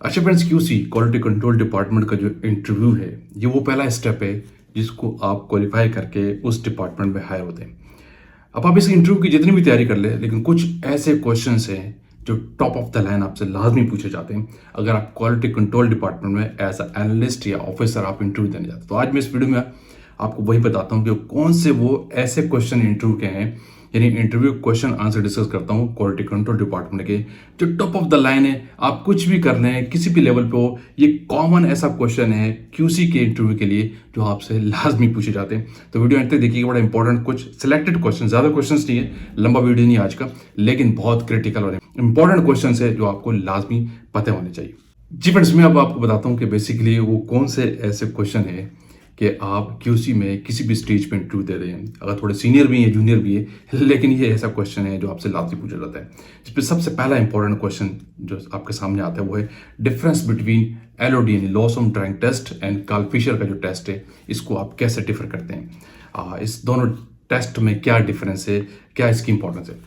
अच्छा friends, QC quality control department का जो इंटरव्यू है, ये वो पहला स्टेप है जिसको आप क्वालिफाई करके उस डिपार्टमेंट में हायर होते हैं। अब आप इस इंटरव्यू की जितनी भी तैयारी कर ले, लेकिन कुछ ऐसे क्वेश्चंस हैं जो टॉप ऑफ द लाइन आपसे लाजमी पूछे जाते हैं अगर आप क्वालिटी कंट्रोल डिपार्टमेंट में एज अ एनालिस्ट या ऑफिसर आप इंटरव्यू देने जाते हैं। तो आज मैं इस वीडियो में आपको वही बताता हूँ कि कौन से वो ऐसे क्वेश्चन इंटरव्यू के हैं, यानी इंटरव्यू क्वेश्चन आंसर डिस्कस करता हूँ क्वालिटी कंट्रोल डिपार्टमेंट के, जो टॉप ऑफ द लाइन है। आप कुछ भी कर रहे हैं, किसी भी लेवल पे हो, ये कॉमन ऐसा क्वेश्चन है क्यूसी के इंटरव्यू के लिए जो आपसे लाजमी पूछे जाते हैं। तो वीडियो अंत तक देखिए, बड़ा इंपॉर्टेंट कुछ सिलेक्टेड क्वेश्चन, ज़्यादा क्वेश्चन नहीं है, लंबा वीडियो नहीं आज का, लेकिन बहुत क्रिटिकल और इंपॉर्टेंट क्वेश्चन है जो आपको लाजमी पता होने चाहिए। जी फ्रेंड्स, मैं अब आपको बताता हूँ कि बेसिकली वो कौन से ऐसे क्वेश्चन है कि आप क्यूसी में किसी भी स्टेज पे इंटरव्यू दे रहे हैं, अगर थोड़े सीनियर भी हैं, जूनियर भी है, लेकिन ये ऐसा क्वेश्चन है जो आपसे लाजमी पूछा जाता है। जिसमें सबसे पहला इंपॉर्टेंट क्वेश्चन जो आपके सामने आता है वो है डिफरेंस बिटवीन एलओडी यानी loss of drying test and Karl Fischer का जो टेस्ट है, इसको आप कैसे डिफर करते हैं। इस दोनों टेस्ट में क्या डिफरेंस है, क्या इसकी इंपॉर्टेंस है।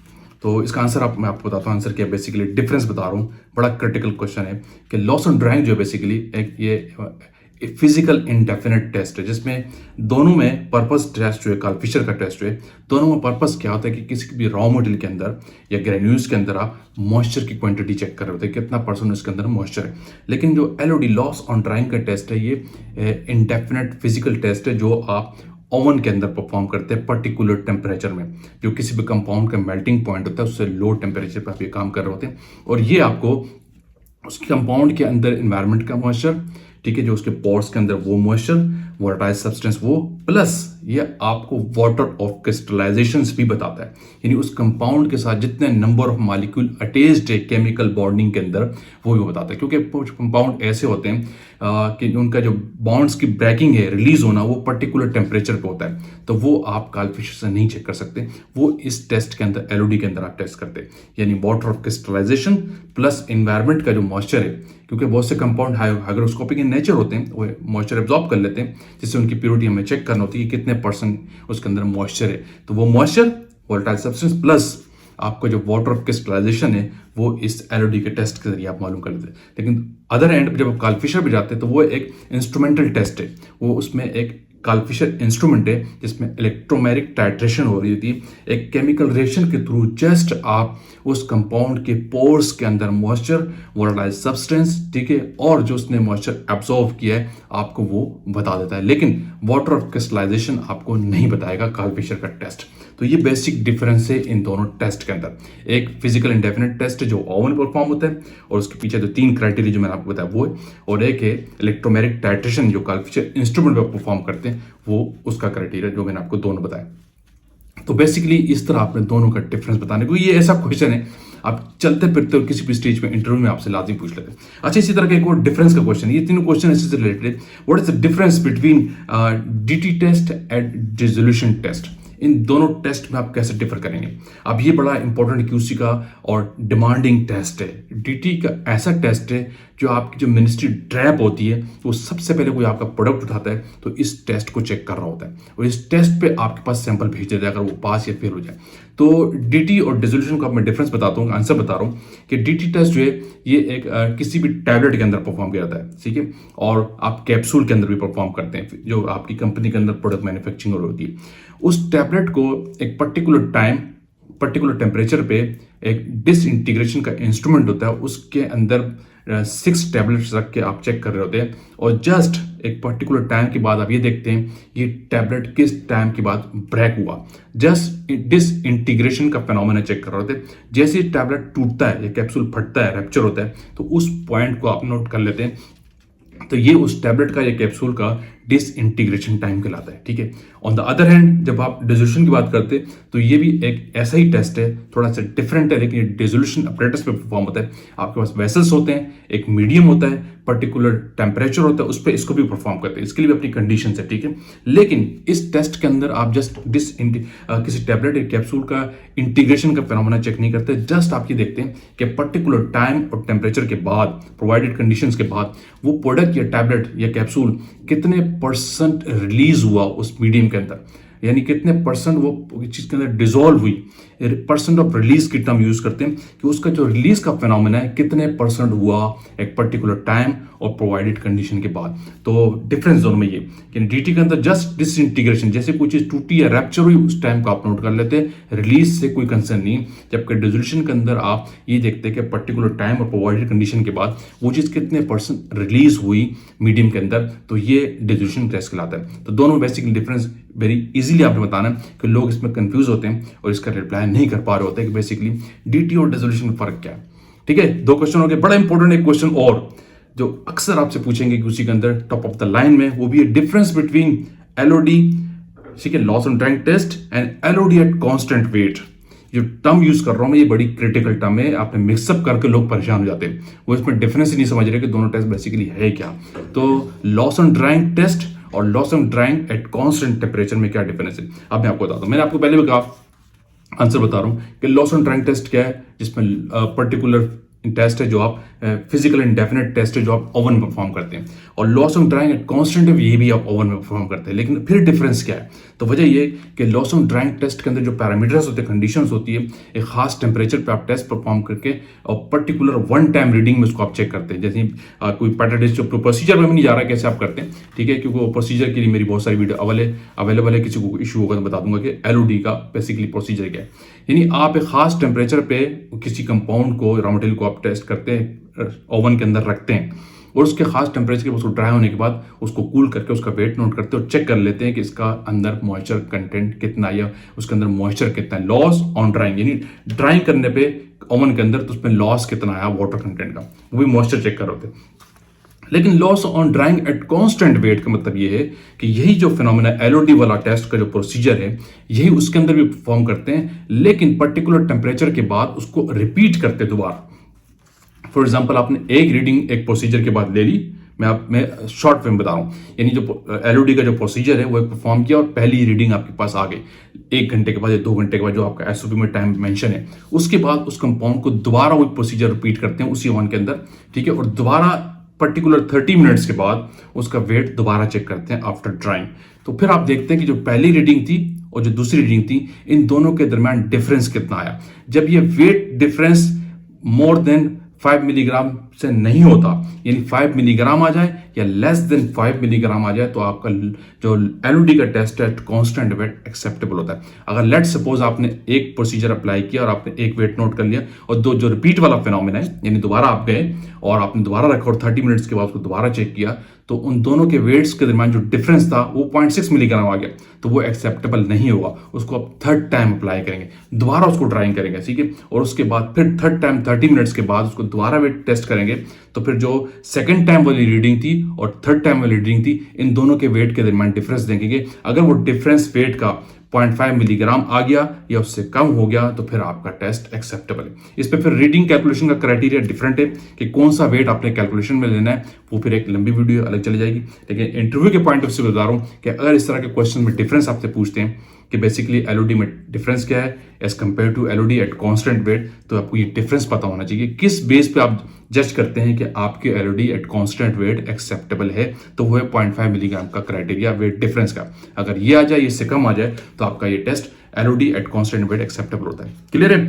तो इसका आंसर मैं आपको बताता हूँ। आंसर क्या, बेसिकली डिफरेंस बता रहा हूँ, बड़ा क्रिटिकल क्वेश्चन है कि लॉस ऑन ड्राइंग जो बेसिकली एक ये फिजिकल इंडेफिनिट टेस्ट है, जिसमें दोनों में पर्पस टेस्ट जो है, कार्ल फिशर का टेस्ट जो है, दोनों में पर्पस क्या होता है कि किसी भी रॉ मटेरियल के अंदर या ग्रेन्यूल्स के अंदर आप मॉइस्चर की क्वांटिटी चेक कर रहे होते हैं, कितना परसेंट उसके अंदर मॉइस्चर है। लेकिन जो एलओडी लॉस ऑन ड्राइंग का टेस्ट है, ये इंडेफिनिट फिजिकल टेस्ट है जो आप ओवन के अंदर परफॉर्म करते हैं पर्टिकुलर टेम्परेचर में, जो किसी भी कंपाउंड का मेल्टिंग पॉइंट होता है उससे लो टेम्परेचर पर आप ये काम कर रहे होते हैं। और ये आपको उस कंपाउंड के अंदर इन्वायरमेंट का मॉइस्चर, ठीक है, जो उसके पोर्स के अंदर वो मॉइस्चर, वोलेटाइल सब्सटेंस वो, प्लस ये आपको वाटर ऑफ क्रिस्टलाइजेशंस भी बताता है, यानी उस कंपाउंड के साथ जितने नंबर ऑफ मॉलिक्यूल अटैच्ड है केमिकल बॉन्डिंग के अंदर, वो भी बताता है। क्योंकि कुछ कंपाउंड ऐसे होते हैं कि उनका जो बॉन्ड्स की ब्रेकिंग है, रिलीज होना, वो पर्टिकुलर टेम्परेचर पे होता है, तो वो आप कार्ल फिशर से नहीं चेक कर सकते। वो इस टेस्ट के अंदर एलओडी के अंदर आप टेस्ट करते हैं, यानी water of crystallization plus environment का जो मॉइस्चर है, क्योंकि बहुत से कंपाउंड हाइग्रोस्कोपिक इन नेचर होते हैं, वो मॉइस्चर एब्जॉर्ब कर लेते हैं, जिससे उनकी प्योरिटी हमें चेक करना होती है कि कितने परसेंट उसके अंदर मॉइस्चर है। तो वो मॉइस्चर, वोलेटाइल सब्सटेंस प्लस आपको जो वाटर ऑफ क्रिस्टलाइजेशन है, वो इस एलओडी के टेस्ट के जरिए आप मालूम कर लेते हैं। लेकिन अदर एंड जब आप कार्ल फिशर भी जाते हैं तो वो एक इंस्ट्रूमेंटल टेस्ट है, वो उसमें एक कार्ल फिशर इंस्ट्रूमेंट है जिसमें इलेक्ट्रोमेरिक टाइट्रेशन हो रही थी, एक केमिकल रिएक्शन के थ्रू जस्ट आप उस कंपाउंड के पोर्स के अंदर मॉइस्चर, वोलेटाइल सब्सटेंस, ठीक है, और जो उसने मॉइस्चर एब्जॉर्व किया है आपको वो बता देता है, लेकिन वाटर ऑफ क्रिस्टलाइजेशन आपको नहीं बताएगा कार्ल फिशर का टेस्ट। तो ये बेसिक डिफरेंस है इन दोनों टेस्ट के अंदर। एक फिजिकल इंडेफिनिट टेस्ट है जो ओवन परफॉर्म होता है और उसके पीछे जो 3 क्राइटेरिया जो मैंने आपको बताया वो है, और एक है इलेक्ट्रोमेरिक टाइट्रेशन जो कार्ल फिशर इंस्ट्रूमेंट पर परफॉर्म करते हैं, वो उसका क्राइटेरिया जो मैंने आपको दोनों बताया। तो बेसिकली इस तरह आपने दोनों का डिफरेंस बताने को, ये ऐसा क्वेश्चन है आप चलते फिरते हो किसी भी स्टेज में इंटरव्यू में आपसे लाजिम पूछ लेते हैं। अच्छा, इसी तरह का एक और डिफरेंस का क्वेश्चन, ये तीनों क्वेश्चन इससे रिलेटेड है। What is the difference between DT test and dissolution test. इन दोनों टेस्ट में आप कैसे डिफर करेंगे। अब ये बड़ा इंपॉर्टेंट क्यूसी का और डिमांडिंग टेस्ट है। डीटी का ऐसा टेस्ट है जो आपकी जो मिनिस्ट्री ट्रैप होती है, वो सबसे पहले कोई आपका प्रोडक्ट उठाता है तो इस टेस्ट को चेक कर रहा होता है और इस टेस्ट पे आपके पास सैंपल भेज देता है अगर वो पास या फेल हो जाए। तो डीटी और डिसोल्यूशन का मैं डिफरेंस बताता हूँ, आंसर बता रहा हूँ कि डीटी टेस्ट जो है ये एक किसी भी टैबलेट के अंदर परफॉर्म किया जाता है, ठीक है, और आप कैप्सूल के अंदर भी परफॉर्म करते हैं जो आपकी कंपनी के अंदर प्रोडक्ट मैन्युफैक्चरिंग होती है। उस टैबलेट को एक पर्टिकुलर टाइम, पर्टिकुलर टेम्परेचर पे एक डिसइंटीग्रेशन का इंस्ट्रूमेंट होता है, उसके अंदर 6 टैबलेट्स रख के आप चेक कर रहे होते हैं और जस्ट एक पर्टिकुलर टाइम के बाद आप ये देखते हैं ये टैबलेट किस टाइम के बाद ब्रेक हुआ। जस्ट डिसइंटीग्रेशन का फिनोमेना चेक कर रहे होते हैं। जैसे ही टैबलेट टूटता है या कैप्सूल फटता है, रैप्चर होता है, तो उस पॉइंट को आप नोट कर लेते हैं, तो ये उस टैबलेट का या कैप्सूल का डिसइंटीग्रेशन टाइम कहलाता है, ठीक है। ऑन द अदर हैंड जब आप डिसोल्यूशन की बात करते हैं तो ये भी एक ऐसा ही टेस्ट है, थोड़ा सा डिफरेंट है, लेकिन ये डिसोल्यूशन अपरेटस पे परफॉर्म होता है। आपके पास वेसल्स होते हैं, एक मीडियम होता है, पर्टिकुलर टेम्परेचर होता है, उस पर इसको भी परफॉर्म करते हैं, इसके लिए भी अपनी कंडीशन है, ठीक है। लेकिन इस टेस्ट के अंदर आप जस्ट किसी टैबलेट या कैप्सूल का इंटीग्रेशन का फिनोमेना चेक नहीं करते, जस्ट आप ये देखते हैं कि पर्टिकुलर टाइम और टेम्परेचर के बाद, प्रोवाइडेड कंडीशंस के बाद, वो प्रोडक्ट या टैबलेट या कैप्सूल कितने परसेंट रिलीज हुआ उस मीडियम के अंदर, यानी कितने परसेंट वो चीज के अंदर डिसॉल्व हुई, परसेंट ऑफ रिलीज की टर्म यूज करते हैं कि उसका जो रिलीज का फिनोमेना है कितने परसेंट हुआ एक पर्टिकुलर टाइम और प्रोवाइडेड कंडीशन के बाद। तो डिफरेंस दोनों में ये कि डीटी के अंदर जस्ट डिसइंटीग्रेशन, जैसे कोई चीज टूटी या रैप्चर हुई उस टाइम को आप नोट कर लेते हैं, रिलीज से कोई कंसर्न नहीं। जबकि डिसोल्यूशन के अंदर आप ये देखते हैं कि पर्टिकुलर टाइम और प्रोवाइडेड कंडीशन के बाद वो चीज कितने परसेंट रिलीज हुई मीडियम के अंदर, तो ये डिसोल्यूशन टेस्ट कहलाता है। तो दोनों बेसिकली डिफरेंस वेरी इजीली आपने बताना है कि लोग इसमें कंफ्यूज होते हैं और इसका रिप्लाई नहीं कर पा रहे होते कि बेसिकली डीटी और डिसोल्यूशन में फर्क क्या है। ठीक है, 2 क्वेश्चन हो गए। बड़ा इंपॉर्टेंट एक क्वेश्चन और जो अक्सर आपसे पूछेंगे कि उसी के अंदर टॉप ऑफ द लाइन में, वो भी है डिफरेंस बिटवीन एलओडी, ठीक है, loss on drying test and LOD at constant weight. जो टर्म यूज कर रहा हूं मैं ये बड़ी क्रिटिकल टर्म है, आपने मिक्सअप करके लोग परेशान हो जाते हैं, वो इसमें डिफरेंस ही नहीं समझ रहे कि दोनों टेस्ट बेसिकली है क्या। तो लॉस ऑन ड्राइंग टेस्ट और loss on drying at constant temperature में क्या डिफरेंस है, अब मैं आपको बताता हूं। मैंने आपको पहले भी कहा, आंसर बता रहा हूं कि लॉस ऑन ड्राइंग टेस्ट क्या है, जिसमें पर्टिकुलर टेस्ट है जो आप फिजिकल इंडेफिनेट टेस्ट है जो आप ओवन में परफॉर्म करते हैं, और loss on drying at constant है ये भी आप ओवन में परफॉर्म करते हैं। लेकिन फिर डिफरेंस क्या है, तो वजह ये कि लॉस ऑन ड्राइंग टेस्ट के अंदर जो पैरामीटर्स होते हैं, कंडीशंस होती है, एक खास टेम्परेचर पे आप टेस्ट परफॉर्म करके और पर्टिकुलर वन टाइम रीडिंग में उसको आप चेक करते हैं। जैसे कोई पैटाडिस जो प्रोसीजर में नहीं जा रहा है कैसे आप करते हैं, ठीक है, क्योंकि वो प्रोसीजर के लिए मेरी बहुत सारी वीडियो अवेलेबल है, किसी को इशू होगा तो बता दूंगा कि एलओडी का बेसिकली प्रोसीजर क्या है। यानी आप एक खास टेम्परेचर पे किसी कंपाउंड को, रॉ मटेरियल को आप टेस्ट करते हैं, ओवन के अंदर रखते हैं, और उसके खास टेम्परेचर के उसको ड्राई होने के बाद उसको कूल करके उसका वेट नोट करते हैं और चेक कर लेते हैं कि इसका अंदर मॉइस्चर कंटेंट कितना है या उसके अंदर मॉइस्चर कितना है। लॉस ऑन ड्राइंग यानी ड्राइंग करने पे ओवन के अंदर तो उसमें लॉस कितना आया वाटर कंटेंट का, वो भी मॉइस्चर चेक कर होते हैं। लेकिन loss on drying at constant weight का मतलब ये है कि यही जो फिनोमेना एलओडी वाला टेस्ट का जो प्रोसीजर है यही उसके अंदर भी परफॉर्म करते हैं, लेकिन पर्टिकुलर टेम्परेचर के बाद उसको रिपीट करते दोबारा। फॉर एग्जाम्पल आपने एक रीडिंग एक प्रोसीजर के बाद ले ली, मैं शॉर्ट में बता रहा हूँ, यानी जो एलओडी का जो प्रोसीजर है वो एक परफॉर्म किया और पहली रीडिंग आपके पास आ गई 1 घंटे के बाद या 2 घंटे के बाद, जो आपका एसओपी में टाइम मेंशन है। उसके बाद उस कंपाउंड को दोबारा वो प्रोसीजर रिपीट करते हैं उसी ओवन के अंदर, ठीक है, और दोबारा पर्टिकुलर 30 मिनट्स के बाद उसका वेट दोबारा चेक करते हैं आफ्टर ड्राइंग। तो फिर आप देखते हैं कि जो पहली रीडिंग थी और जो दूसरी रीडिंग थी, इन दोनों के दरमियान डिफरेंस कितना आया। जब ये wait difference more than 5 milligram से नहीं होता, यानी 5 मिलीग्राम आ जाए या लेस देन 5 मिलीग्राम आ जाए, तो आपका जो एलओडी का टेस्ट है कांस्टेंट वेट एक्सेप्टेबल होता है। अगर लेट सपोज आपने एक प्रोसीजर अप्लाई किया और आपने एक वेट नोट कर लिया और दो जो रिपीट वाला फिनोमेना है, यानी दोबारा आप गए और आपने दोबारा रखा और 30 मिनट्स के बाद उसको दोबारा चेक किया, तो उन दोनों के वेट्स के दरमियान जो डिफरेंस था वो 0.6 मिलीग्राम आ गया, तो वो एक्सेप्टेबल नहीं होगा। उसको आप थर्ड टाइम अप्लाई करेंगे, दोबारा उसको ड्राइंग करेंगे, ठीक है, और उसके बाद फिर थर्ड टाइम 30 मिनट्स के बाद उसको दोबारा वेट टेस्ट करेंगे, तो फिर जो सेकंड टाइम वाली रीडिंग थी और थर्ड टाइम वाली रीडिंग थी, इन दोनों के वेट के दरमियान डिफरेंस देखेंगे। अगर वो डिफरेंस वेट का 0.5 मिलीग्राम आ गया या उससे कम हो गया तो फिर आपका टेस्ट एक्सेप्टेबल है। इस पे फिर रीडिंग कैलकुलेशन का क्राइटेरिया डिफरेंट है कि कौन सा वेट आपने कैलकुलेशन में लेना है, वो फिर एक लंबी वीडियो अलग चली जाएगी। लेकिन इंटरव्यू के पॉइंट ऑफ व्यू से बता रहा हूं कि अगर इस तरह के क्वेश्चन में डिफरेंस आपसे पूछते हैं कि बेसिकली एलओडी में डिफरेंस क्या है as compared to LOD at constant weight, तो आपको ये डिफरेंस पता होना चाहिए किस बेस पे आप जज करते हैं कि आपके LOD at constant weight acceptable है, तो वो है 0.5 मिलीग्राम का क्राइटेरिया वेट डिफरेंस का। अगर ये आ जाए, इससे कम आ जाए, तो आपका ये test LOD at constant weight acceptable होता है। क्लियर है?